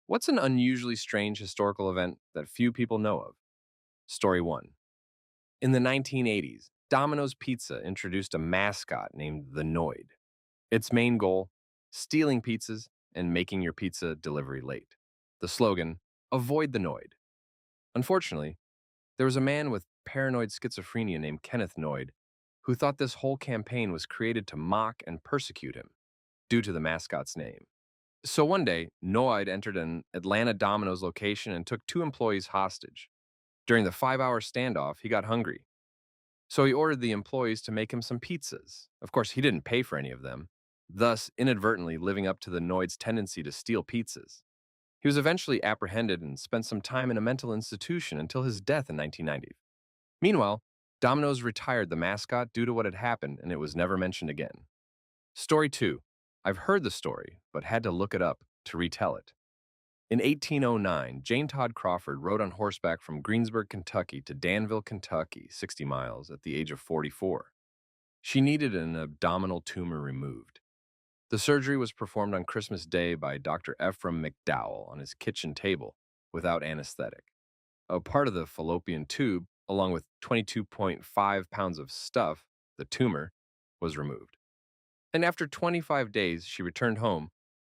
What's an unusually strange historical event that few people know of? Story 1. In the 1980s, Domino's Pizza introduced a mascot named the Noid. Its main goal, stealing pizzas and making your pizza delivery late. The slogan, avoid the Noid. Unfortunately, there was a man with paranoid schizophrenia named Kenneth Noid who thought this whole campaign was created to mock and persecute him due to the mascot's name. So one day, Noid entered an Atlanta Domino's location and took two employees hostage. During the 5-hour standoff, he got hungry. So he ordered the employees to make him some pizzas. Of course, he didn't pay for any of them, thus inadvertently living up to the Noid's tendency to steal pizzas. He was eventually apprehended and spent some time in a mental institution until his death in 1990. Meanwhile, Domino's retired the mascot due to what had happened, and it was never mentioned again. Story 2. I've heard the story, but had to look it up to retell it. In 1809, Jane Todd Crawford rode on horseback from Greensburg, Kentucky to Danville, Kentucky, 60 miles, at the age of 44. She needed an abdominal tumor removed. The surgery was performed on Christmas Day by Dr. Ephraim McDowell on his kitchen table without anesthetic. A part of the fallopian tube, along with 22.5 pounds of stuff, the tumor, was removed. And after 25 days, she returned home,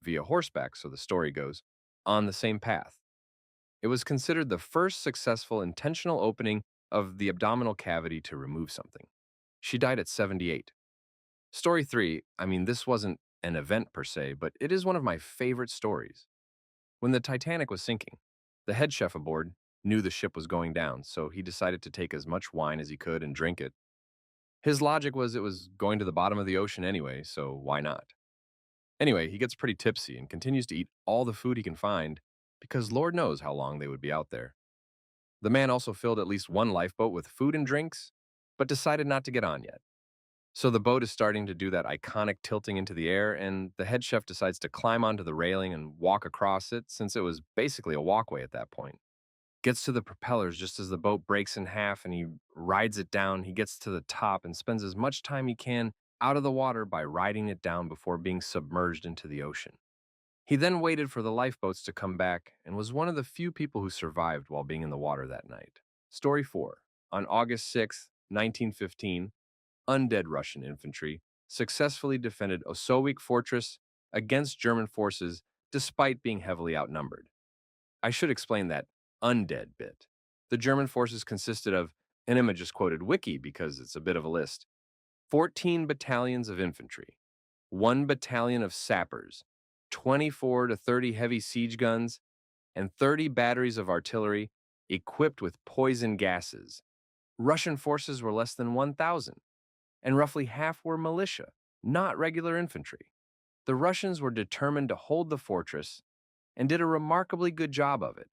via horseback, so the story goes, on the same path. It was considered the first successful intentional opening of the abdominal cavity to remove something. She died at 78. Story 3, this wasn't an event per se, but it is one of my favorite stories. When the Titanic was sinking, the head chef aboard knew the ship was going down, so he decided to take as much wine as he could and drink it. His logic was it was going to the bottom of the ocean anyway, so why not? Anyway, he gets pretty tipsy and continues to eat all the food he can find because Lord knows how long they would be out there. The man also filled at least one lifeboat with food and drinks, but decided not to get on yet. So the boat is starting to do that iconic tilting into the air, and the head chef decides to climb onto the railing and walk across it since it was basically a walkway at that point. Gets to the propellers just as the boat breaks in half and he rides it down. He gets to the top and spends as much time he can out of the water by riding it down before being submerged into the ocean. He then waited for the lifeboats to come back and was one of the few people who survived while being in the water that night. Story 4. On August 6, 1915, undead Russian infantry successfully defended Osowiec Fortress against German forces despite being heavily outnumbered. I should explain that undead bit. The German forces consisted of, and Emma just quoted Wiki because it's a bit of a list, 14 battalions of infantry, 1 battalion of sappers, 24 to 30 heavy siege guns, and 30 batteries of artillery equipped with poison gases. Russian forces were less than 1,000, and roughly half were militia, not regular infantry. The Russians were determined to hold the fortress and did a remarkably good job of it,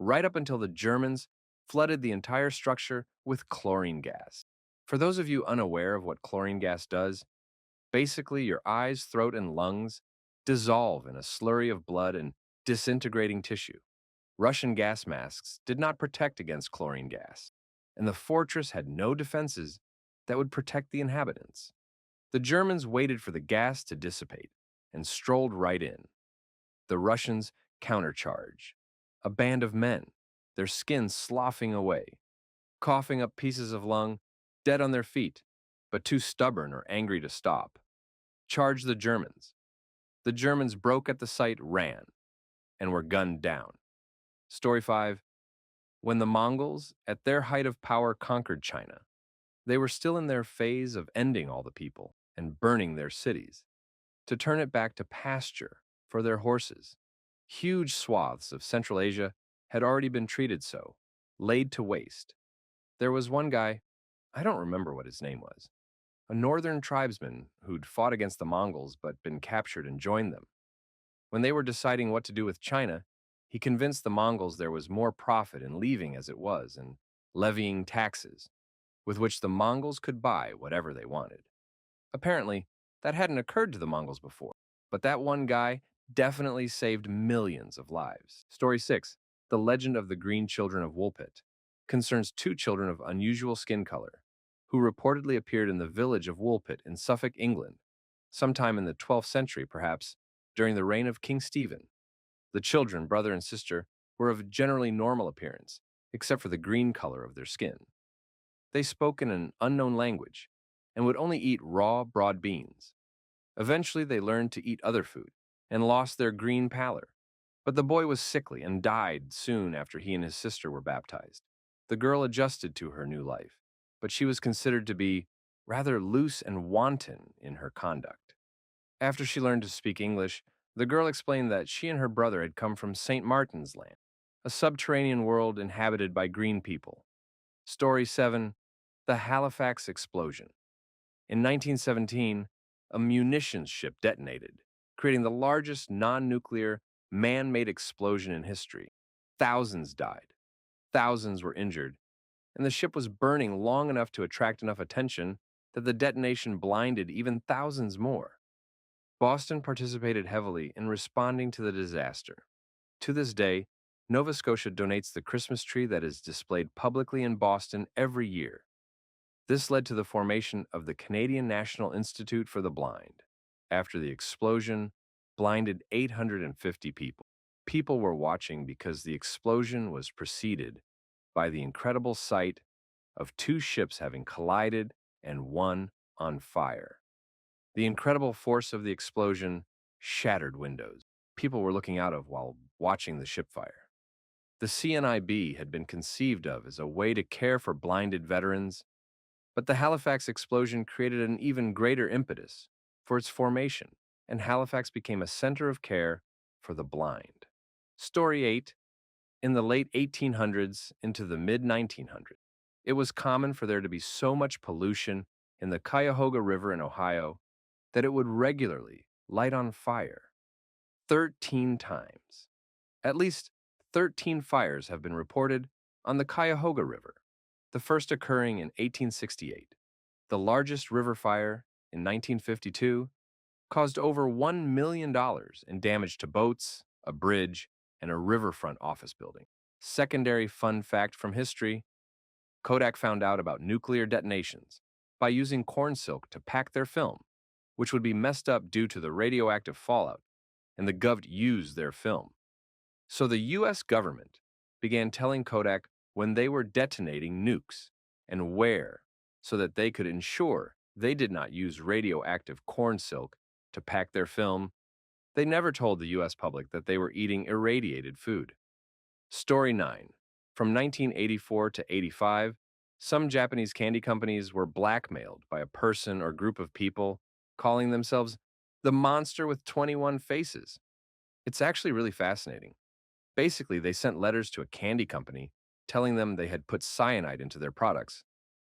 right up until the Germans flooded the entire structure with chlorine gas. For those of you unaware of what chlorine gas does, basically your eyes, throat, and lungs dissolve in a slurry of blood and disintegrating tissue. Russian gas masks did not protect against chlorine gas, and the fortress had no defenses that would protect the inhabitants. The Germans waited for the gas to dissipate and strolled right in. The Russians countercharge. A band of men, their skin sloughing away, coughing up pieces of lung, dead on their feet, but too stubborn or angry to stop. Charge the Germans. The Germans broke at the sight, ran, and were gunned down. Story 5. When the Mongols, at their height of power, conquered China, they were still in their phase of ending all the people and burning their cities to turn it back to pasture for their horses. Huge swaths of Central Asia had already been treated so, laid to waste. There was one guy, I don't remember what his name was, a northern tribesman who'd fought against the Mongols but been captured and joined them. When they were deciding what to do with China, he convinced the Mongols there was more profit in leaving as it was and levying taxes, with which the Mongols could buy whatever they wanted. Apparently, that hadn't occurred to the Mongols before, but that one guy definitely saved millions of lives. Story 6. The Legend of the Green Children of Woolpit concerns two children of unusual skin color who reportedly appeared in the village of Woolpit in Suffolk, England, sometime in the 12th century perhaps, during the reign of King Stephen. The children, brother and sister, were of generally normal appearance, except for the green color of their skin. They spoke in an unknown language and would only eat raw, broad beans. Eventually, they learned to eat other food and lost their green pallor. But the boy was sickly and died soon after he and his sister were baptized. The girl adjusted to her new life, but she was considered to be rather loose and wanton in her conduct. After she learned to speak English, the girl explained that she and her brother had come from St. Martin's Land, a subterranean world inhabited by green people. Story 7. The Halifax Explosion. In 1917, a munitions ship detonated, creating the largest non-nuclear, man-made explosion in history. Thousands died, thousands were injured, and the ship was burning long enough to attract enough attention that the detonation blinded even thousands more. Boston participated heavily in responding to the disaster. To this day, Nova Scotia donates the Christmas tree that is displayed publicly in Boston every year. This led to the formation of the Canadian National Institute for the Blind. After the explosion, blinded 850 people. People were watching because the explosion was preceded by the incredible sight of two ships having collided and one on fire. The incredible force of the explosion shattered windows people were looking out of while watching the ship fire. The CNIB had been conceived of as a way to care for blinded veterans, but the Halifax explosion created an even greater impetus for its formation, and Halifax became a center of care for the blind. Story 8. In the late 1800s into the mid-1900s, it was common for there to be so much pollution in the Cuyahoga River in Ohio that it would regularly light on fire 13 times. At least 13 fires have been reported on the Cuyahoga River, the first occurring in 1868. The largest river fire in 1952 caused over $1 million in damage to boats, a bridge, and a riverfront office building. Secondary fun fact from history: Kodak found out about nuclear detonations by using corn silk to pack their film, which would be messed up due to the radioactive fallout, and the Gov used their film. So the US government began telling Kodak when they were detonating nukes and where, so that they could ensure they did not use radioactive corn silk to pack their film. They never told the US public that they were eating irradiated food. Story 9. From 1984 to 85, some Japanese candy companies were blackmailed by a person or group of people calling themselves the monster with 21 faces. It's actually really fascinating. Basically, they sent letters to a candy company telling them they had put cyanide into their products,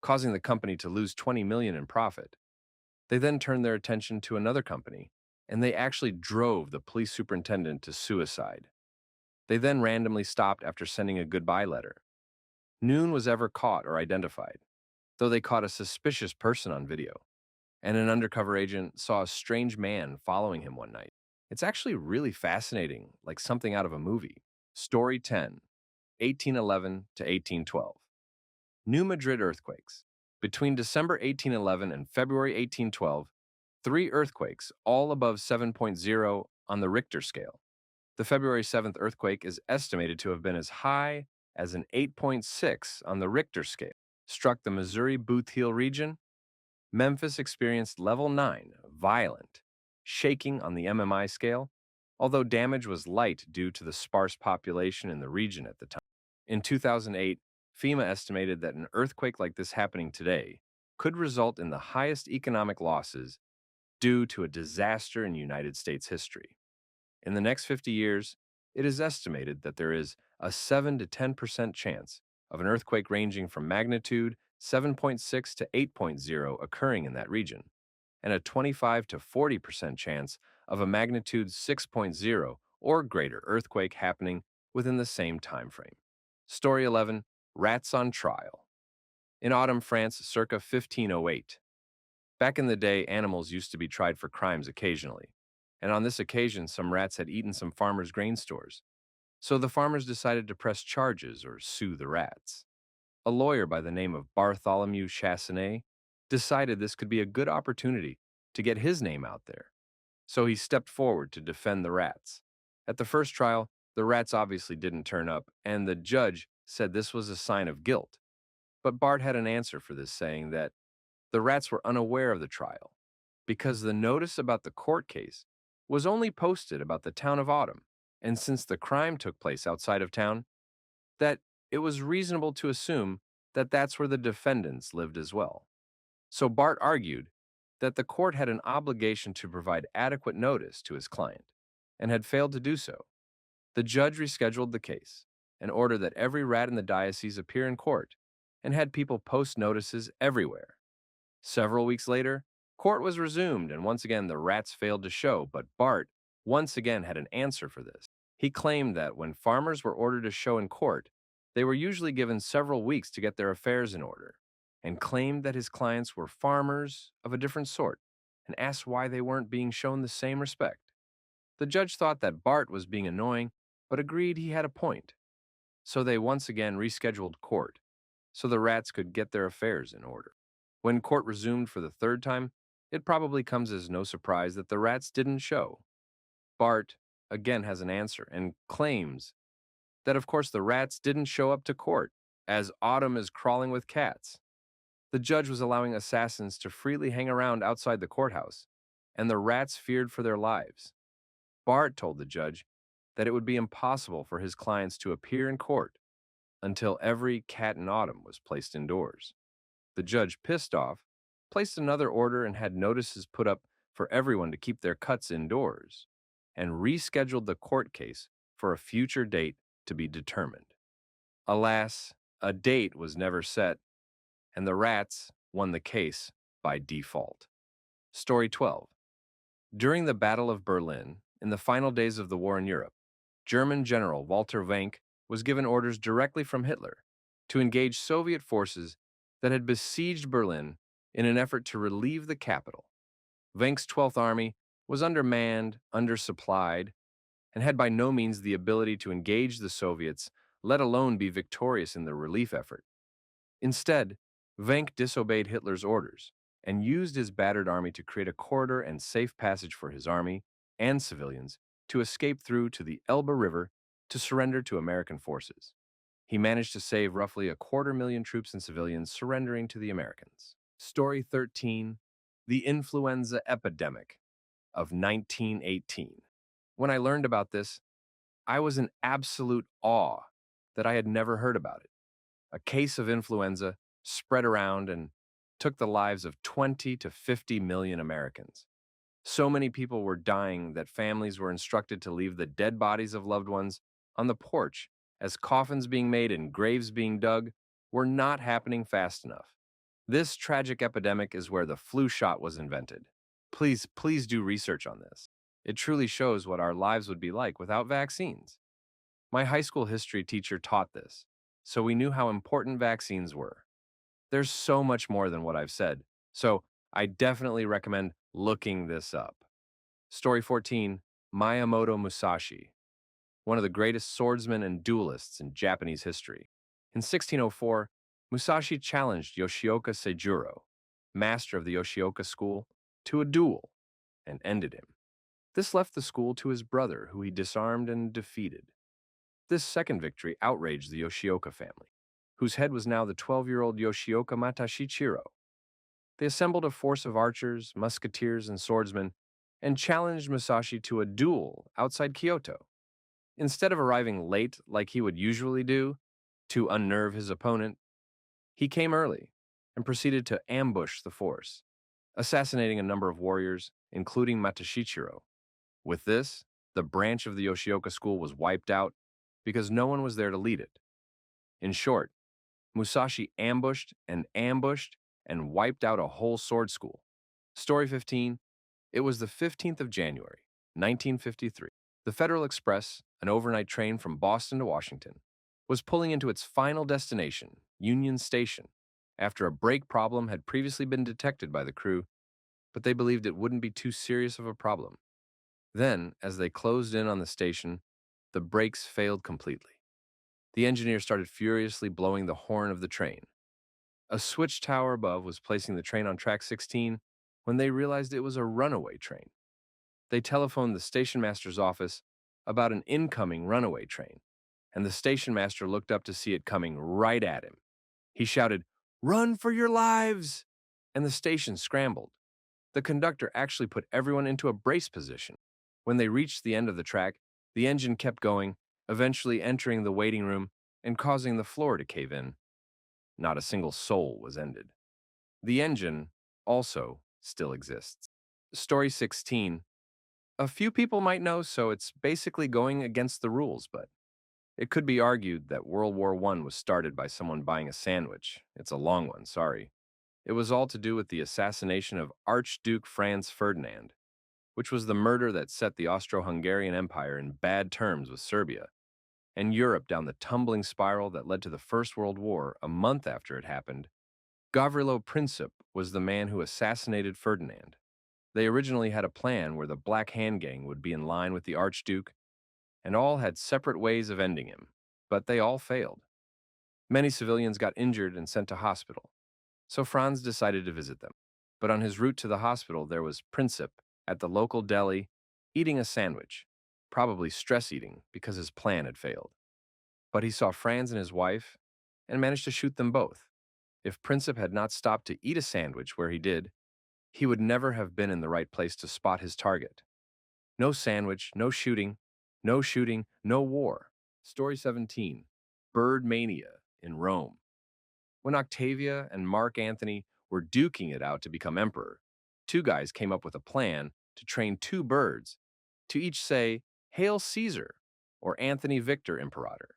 causing the company to lose $20 million in profit. They then turned their attention to another company, and they actually drove the police superintendent to suicide. They then randomly stopped after sending a goodbye letter. Noon was ever caught or identified, though they caught a suspicious person on video, and an undercover agent saw a strange man following him one night. It's actually really fascinating, like something out of a movie. Story 10, 1811 to 1812. New Madrid earthquakes. Between December 1811 and February 1812, 3 earthquakes, all above 7.0 on the Richter scale. The February 7th earthquake is estimated to have been as high as an 8.6 on the Richter scale. Struck the Missouri Booth Heel region. Memphis experienced level 9, violent, shaking on the MMI scale, although damage was light due to the sparse population in the region at the time. In 2008, FEMA estimated that an earthquake like this happening today could result in the highest economic losses due to a disaster in United States history. In the next 50 years, it is estimated that there is a 7 to 10% chance of an earthquake ranging from magnitude 7.6 to 8.0 occurring in that region, and a 25 to 40% chance of a magnitude 6.0 or greater earthquake happening within the same time frame. Story 11. Rats on Trial. In autumn France, circa 1508. Back in the day, animals used to be tried for crimes occasionally, and on this occasion, some rats had eaten some farmers' grain stores. So the farmers decided to press charges or sue the rats. A lawyer by the name of Bartholomew Chassenet decided this could be a good opportunity to get his name out there. So he stepped forward to defend the rats. At the first trial, the rats obviously didn't turn up, and the judge said this was a sign of guilt. But Bart had an answer for this, saying that the rats were unaware of the trial because the notice about the court case was only posted about the town of Autumn, and since the crime took place outside of town, that it was reasonable to assume that that's where the defendants lived as well. So Bart argued that the court had an obligation to provide adequate notice to his client and had failed to do so. The judge rescheduled the case and ordered that every rat in the diocese appear in court and had people post notices everywhere. Several weeks later, court was resumed and once again the rats failed to show, but Bart once again had an answer for this. He claimed that when farmers were ordered to show in court, they were usually given several weeks to get their affairs in order, and claimed that his clients were farmers of a different sort and asked why they weren't being shown the same respect. The judge thought that Bart was being annoying, but agreed he had a point. So they once again rescheduled court so the rats could get their affairs in order. When court resumed for the third time, it probably comes as no surprise that the rats didn't show. Bart again has an answer and claims that, of course, the rats didn't show up to court, as Autumn is crawling with cats. The judge was allowing assassins to freely hang around outside the courthouse, and the rats feared for their lives. Bart told the judge that it would be impossible for his clients to appear in court until every cat in Autumn was placed indoors. The judge, pissed off, placed another order and had notices put up for everyone to keep their cuts indoors, and rescheduled the court case for a future date to be determined. Alas, a date was never set, and the rats won the case by default. Story 12. During the Battle of Berlin, in the final days of the war in Europe, German General Walter Wenck was given orders directly from Hitler to engage Soviet forces that had besieged Berlin in an effort to relieve the capital. Wenck's 12th Army was undermanned, undersupplied, and had by no means the ability to engage the Soviets, let alone be victorious in the relief effort. Instead, Wenck disobeyed Hitler's orders and used his battered army to create a corridor and safe passage for his army and civilians to escape through to the Elbe River to surrender to American forces. He managed to save roughly 250,000 troops and civilians surrendering to the Americans. Story 13. The Influenza Epidemic of 1918. When I learned about this, I was in absolute awe that I had never heard about it. A case of influenza spread around and took the lives of 20 to 50 million Americans. So many people were dying that families were instructed to leave the dead bodies of loved ones on the porch, as coffins being made and graves being dug were not happening fast enough. This tragic epidemic is where the flu shot was invented. Please do research on this. It truly shows what our lives would be like without vaccines. My high school history teacher taught this, so we knew how important vaccines were. There's so much more than what I've said, so I definitely recommend looking this up. Story 14. Miyamoto Musashi, one of the greatest swordsmen and duelists in Japanese history. In 1604, Musashi challenged Yoshioka Seijuro, master of the Yoshioka school, to a duel and ended him. This left the school to his brother, who he disarmed and defeated. This second victory outraged the Yoshioka family, whose head was now the 12-year-old Yoshioka Matashichiro. They assembled a force of archers, musketeers, and swordsmen and challenged Musashi to a duel outside Kyoto. Instead of arriving late like he would usually do to unnerve his opponent, he came early and proceeded to ambush the force, assassinating a number of warriors, including Matashichiro. With this, the branch of the Yoshioka school was wiped out because no one was there to lead it. In short, Musashi ambushed and wiped out a whole sword school. Story 15. It was the 15th of January, 1953. The Federal Express, an overnight train from Boston to Washington, was pulling into its final destination, Union Station, after a brake problem had previously been detected by the crew, but they believed it wouldn't be too serious of a problem. Then, as they closed in on the station, the brakes failed completely. The engineer started furiously blowing the horn of the train. A switch tower above was placing the train on track 16 when they realized it was a runaway train. They telephoned the station master's office, about an incoming runaway train, and the station master looked up to see it coming right at him. He shouted, "Run for your lives!" And the station scrambled. The conductor actually put everyone into a brace position. When they reached the end of the track, the engine kept going, eventually entering the waiting room and causing the floor to cave in. Not a single soul was ended. The engine also still exists. Story 16. A few people might know, so it's basically going against the rules, but it could be argued that World War I was started by someone buying a sandwich. It's a long one, sorry. It was all to do with the assassination of Archduke Franz Ferdinand, which was the murder that set the Austro-Hungarian Empire in bad terms with Serbia, and Europe down the tumbling spiral that led to the First World War a month after it happened. Gavrilo Princip was the man who assassinated Ferdinand. They originally had a plan where the Black Hand Gang would be in line with the Archduke, and all had separate ways of ending him, but they all failed. Many civilians got injured and sent to hospital, so Franz decided to visit them. But on his route to the hospital, there was Princip at the local deli eating a sandwich, probably stress eating because his plan had failed. But he saw Franz and his wife and managed to shoot them both. If Princip had not stopped to eat a sandwich where he did, he would never have been in the right place to spot his target. No sandwich, no shooting, no war. Story 17. Bird Mania in Rome. When Octavia and Mark Antony were duking it out to become emperor, two guys came up with a plan to train two birds to each say, "Hail Caesar," or "Anthony Victor Imperator,"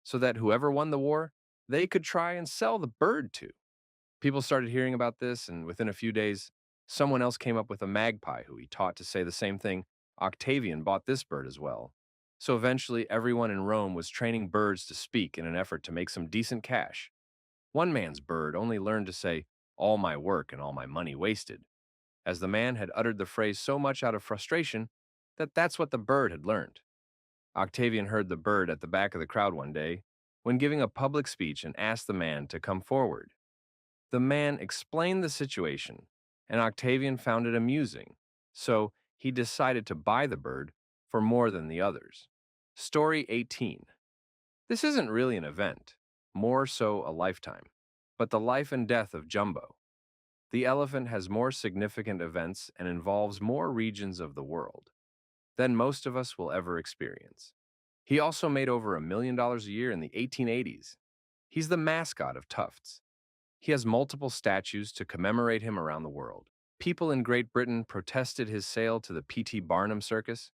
so that whoever won the war, they could try and sell the bird to. People started hearing about this, and within a few days, someone else came up with a magpie who he taught to say the same thing. Octavian bought this bird as well. So eventually, everyone in Rome was training birds to speak in an effort to make some decent cash. One man's bird only learned to say, "All my work and all my money wasted," as the man had uttered the phrase so much out of frustration that that's what the bird had learned. Octavian heard the bird at the back of the crowd one day when giving a public speech and asked the man to come forward. The man explained the situation, and Octavian found it amusing, so he decided to buy the bird for more than the others. Story 18. This isn't really an event, more so a lifetime, but the life and death of Jumbo. The elephant has more significant events and involves more regions of the world than most of us will ever experience. He also made over $1 million a year in the 1880s. He's the mascot of Tufts. He has multiple statues to commemorate him around the world. People in Great Britain protested his sale to the P.T. Barnum Circus.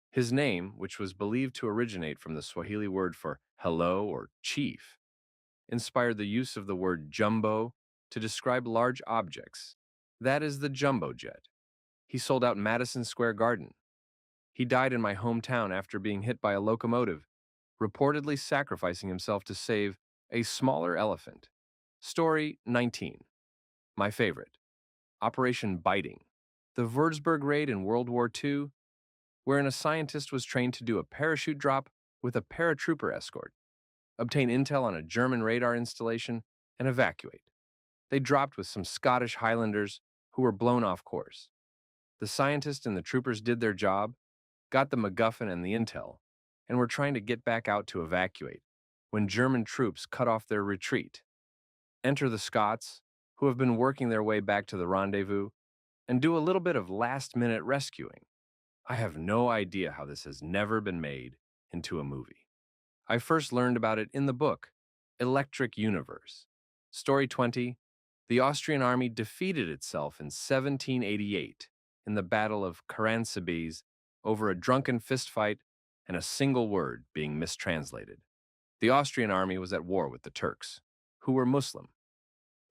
His name, which was believed to originate from the Swahili word for hello or chief, inspired the use of the word jumbo to describe large objects. That is the jumbo jet. He sold out Madison Square Garden. He died in my hometown after being hit by a locomotive, reportedly sacrificing himself to save a smaller elephant. Story 19. My favorite. Operation Biting. The Würzburg raid in World War II, wherein a scientist was trained to do a parachute drop with a paratrooper escort, obtain intel on a German radar installation, and evacuate. They dropped with some Scottish Highlanders who were blown off course. The scientist and the troopers did their job, got the MacGuffin and the intel, and were trying to get back out to evacuate when German troops cut off their retreat. Enter the Scots, who have been working their way back to the rendezvous, and do a little bit of last-minute rescuing. I have no idea how this has never been made into a movie. I first learned about it in the book, Electric Universe. Story 20. The Austrian army defeated itself in 1788 in the Battle of Karansebes over a drunken fistfight and a single word being mistranslated. The Austrian army was at war with the Turks, who were Muslim.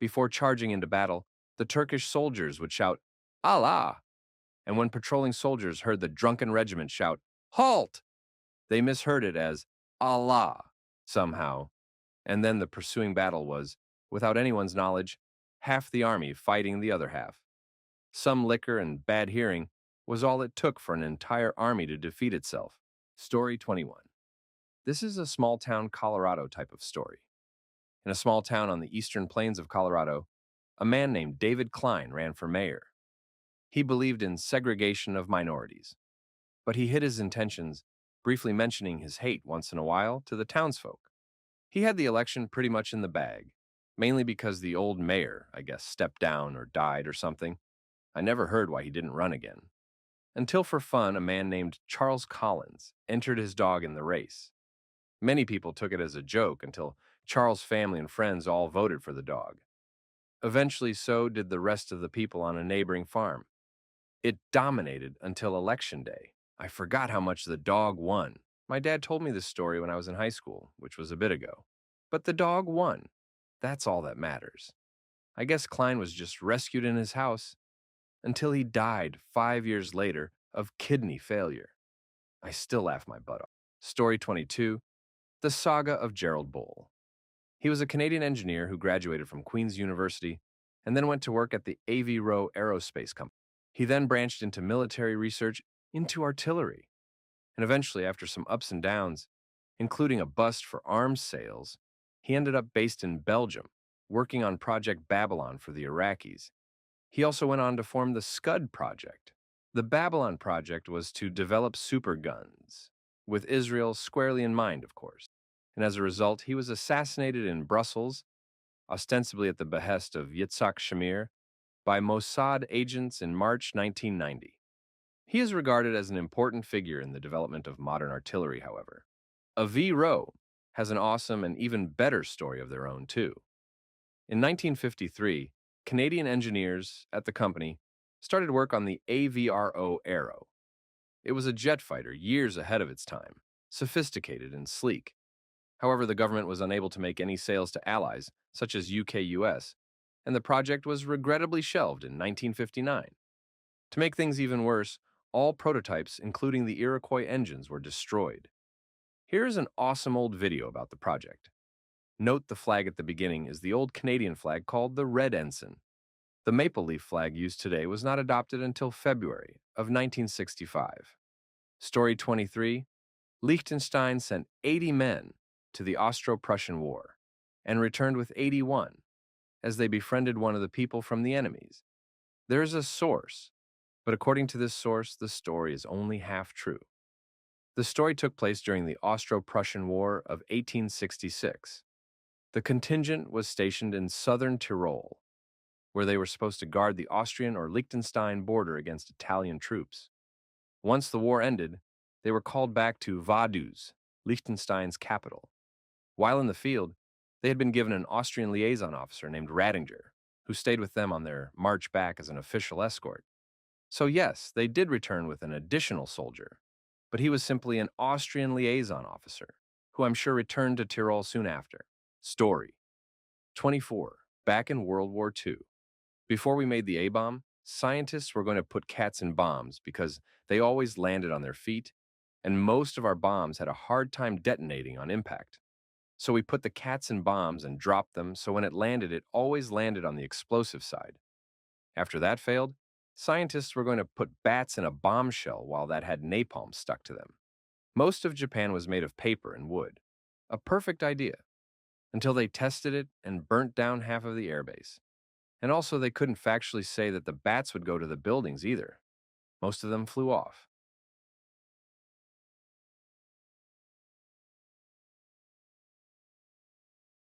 Before charging into battle, the Turkish soldiers would shout, "Allah!" And when patrolling soldiers heard the drunken regiment shout, "Halt!" they misheard it as Allah somehow, and then the pursuing battle was, without anyone's knowledge, half the army fighting the other half. Some liquor and bad hearing was all it took for an entire army to defeat itself. Story 21. This is a small-town Colorado type of story. In a small town on the eastern plains of Colorado, a man named David Klein ran for mayor. He believed in segregation of minorities, but he hid his intentions briefly mentioning his hate once in a while to the townsfolk. He had the election pretty much in the bag, mainly because the old mayor, I guess, stepped down or died or something. I never heard why he didn't run again. Until for fun, a man named Charles Collins entered his dog in the race. Many people took it as a joke until Charles' family and friends all voted for the dog. Eventually, so did the rest of the people on a neighboring farm. It dominated until election day. I forgot how much the dog won. My dad told me this story when I was in high school, which was a bit ago. But the dog won. That's all that matters. I guess Klein was just rescued in his house until he died 5 years later of kidney failure. I still laugh my butt off. Story 22, The Saga of Gerald Bull. He was a Canadian engineer who graduated from Queen's University and then went to work at the Avro Aerospace Company. He then branched into military research into artillery, and eventually, after some ups and downs, including a bust for arms sales, he ended up based in Belgium, working on Project Babylon for the Iraqis. He also went on to form the Scud Project. The Babylon Project was to develop super guns, with Israel squarely in mind, of course. And as a result, he was assassinated in Brussels, ostensibly at the behest of Yitzhak Shamir, by Mossad agents in March 1990. He is regarded as an important figure in the development of modern artillery, however. Avro has an awesome and even better story of their own, too. In 1953, Canadian engineers at the company started work on the Avro Arrow. It was a jet fighter years ahead of its time, sophisticated and sleek. However, the government was unable to make any sales to allies, such as UK-US, and the project was regrettably shelved in 1959. To make things even worse, all prototypes, including the Iroquois engines, were destroyed. Here is an awesome old video about the project. Note the flag at the beginning is the old Canadian flag called the Red Ensign. The maple leaf flag used today was not adopted until February of 1965. Story 23, Liechtenstein sent 80 men to the Austro-Prussian War and returned with 81, as they befriended one of the people from the enemies. There is a source, but according to this source, the story is only half true. The story took place during the Austro-Prussian War of 1866. The contingent was stationed in southern Tyrol, where they were supposed to guard the Austrian or Liechtenstein border against Italian troops. Once the war ended, they were called back to Vaduz, Liechtenstein's capital. While in the field, they had been given an Austrian liaison officer named Radinger, who stayed with them on their march back as an official escort. So yes, they did return with an additional soldier, but he was simply an Austrian liaison officer, who I'm sure returned to Tyrol soon after. Story 24. Back in World War II. Before we made the A-bomb, scientists were going to put cats in bombs because they always landed on their feet, and most of our bombs had a hard time detonating on impact. So we put the cats in bombs and dropped them, so when it always landed on the explosive side. After that failed, scientists were going to put bats in a bombshell while that had napalm stuck to them. Most of Japan was made of paper and wood. A perfect idea, until they tested it and burnt down half of the airbase. And also, they couldn't factually say that the bats would go to the buildings either. Most of them flew off.